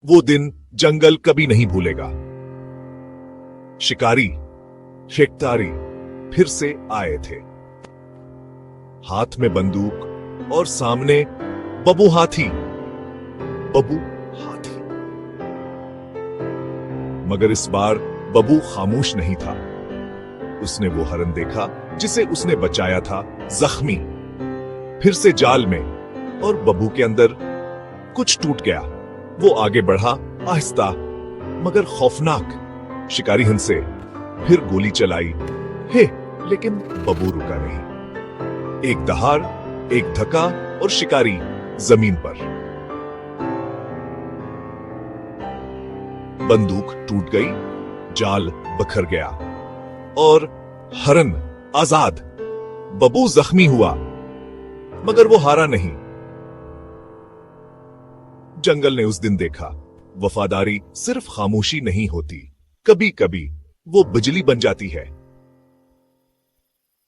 वो दिन जंगल कभी नहीं भूलेगा। शिकारी शेखतारी फिर से आए थे, हाथ में बंदूक और सामने बबू हाथी। बबू हाथी। मगर इस बार बबू खामोश नहीं था। उसने वो हरन देखा जिसे उसने बचाया था, जख्मी, फिर से जाल में, और बबू के अंदर कुछ टूट गया। वो आगे बढ़ा, आहिस्ता मगर खौफनाक। शिकारी हंस से फिर गोली चलाई, हे, लेकिन बबू रुका नहीं। एक दहाड़, एक धक्का और शिकारी जमीन पर। बंदूक टूट गई, जाल बखर गया और हरन आजाद। बबू जख्मी हुआ मगर वो हारा नहीं। जंगल ने उस दिन देखा, वफादारी सिर्फ खामोशी नहीं होती, कभी कभी वो बिजली बन जाती है।